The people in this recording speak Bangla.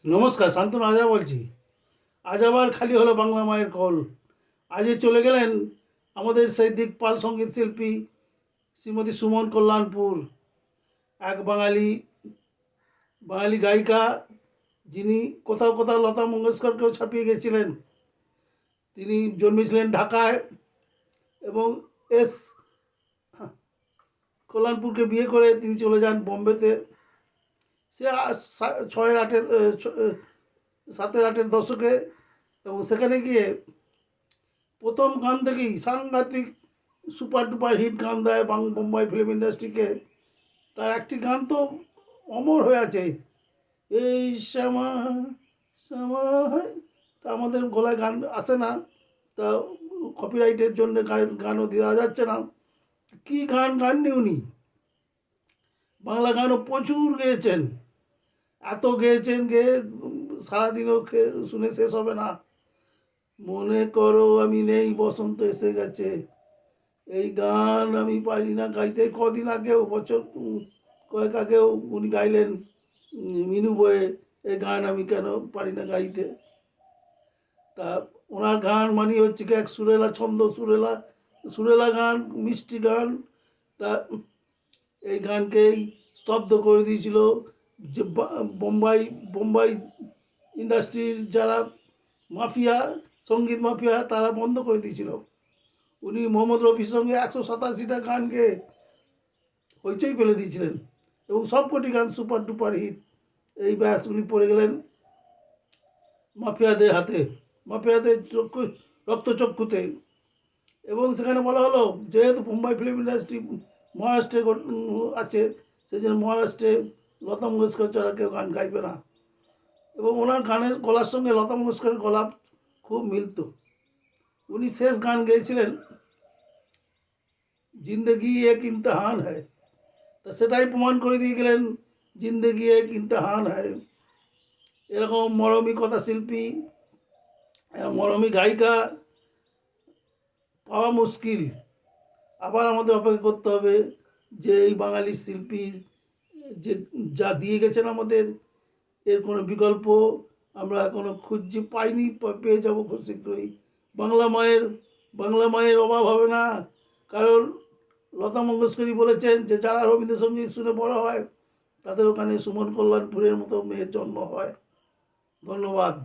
নমস্কার, শান্তনু আজা বলছি। আজ আবার খালি হলো বাংলা মায়ের কল। আজই চলে গেলেন আমাদের সেই দিকপাল সঙ্গীত শিল্পী শ্রীমতী সুমন কল্যাণপুর, এক বাঙালি বাঙালি গায়িকা, যিনি কোথাও কোথাও লতা মঙ্গেশকরকেও ছাপিয়ে গেছিলেন। তিনি জন্মেছিলেন ঢাকায় এবং এস কল্যাণপুরকে বিয়ে করে তিনি চলে যান বোম্বেতে। সে ছয়ের আটের সাতের আটের দশকে, এবং সেখানে গিয়ে প্রথম গান থেকেই সাংঘাতিক সুপার ডুপার হিট গান দেয় বোম্বাই ফিল্ম ইন্ডাস্ট্রিকে। তার একটি গান তো অমর হয়ে আছে, এই শ্যামা শ্যামা। তা আমাদের গলায় গান আসে না, তা কপিরাইটের জন্য গানও দেওয়া যাচ্ছে না। কী গান গাননি উনি! বাংলা গানও প্রচুর গেয়েছেন, এত গেয়েছেন, গেয়ে সারাদিনও শুনে শেষ হবে না। মনে করো আমি নেই, বসন্ত এসে গেছে, এই গান আমি পারি না গাইতে। কদিন আগেও, বছর কয়েক আগেও উনি গাইলেন মিনু বয়ে, এই গান আমি কেন পারি না গাইতে। তা ওনার গান মানে হচ্ছে কি এক সুরেলা ছন্দ, সুরেলা সুরেলা গান, মিষ্টি গান। তা এই গানকেই স্তব্ধ করে দিয়েছিল যে বোম্বাই বোম্বাই ইন্ডাস্ট্রির যারা মাফিয়া, সঙ্গীত মাফিয়া, তারা বন্ধ করে দিয়েছিল। উনি মোহাম্মদ রফির সঙ্গে 187টা গান গেয়ে হইচই ফেলে দিয়েছিলেন, এবং সবকটি গান সুপার ডুপার হিট। এই ব্যাস, উনি পড়ে গেলেন মাফিয়াদের হাতে, মাফিয়াদের রক্তচক্ষুতে। এবং সেখানে বলা হলো, যেহেতু বোম্বাই ফিল্ম ইন্ডাস্ট্রি মহারাষ্ট্রে আছে, সেই জন্য মহারাষ্ট্রে লতা মঙ্গেশকর ছাড়া কেউ গান গাইবে না। এবং ওনার গানের গলার সঙ্গে লতা মঙ্গেশকরের গলা খুব মিলত। উনি শেষ গান গেয়েছিলেন জিন্দেগি এক ইমতিহান হ্যায়। তা সেটাই প্রমাণ করে দিয়ে গেলেন, জিন্দেগি এক ইমতিহান হ্যায়। এরকম মরমী কথা শিল্পী, মরমী গায়িকা পাওয়া মুশকিল। আবার আমাদের অপেক্ষা করতে হবে যে এই বাঙালি শিল্পীর যে যা দিয়ে গেছেন আমাদের, এর কোনো বিকল্প আমরা এখনও খুঁজে পাইনি, পেয়ে যাবো খুব শীঘ্রই। বাংলা মায়ের অভাব হবে না, কারণ লতা মঙ্গেশকরই বলেছেন যে যারা রবীন্দ্রসঙ্গীত শুনে বড় হয়, তাদের ওখানে সুমন কল্যাণপুরের মতো মেয়ের জন্ম হয়। ধন্যবাদ।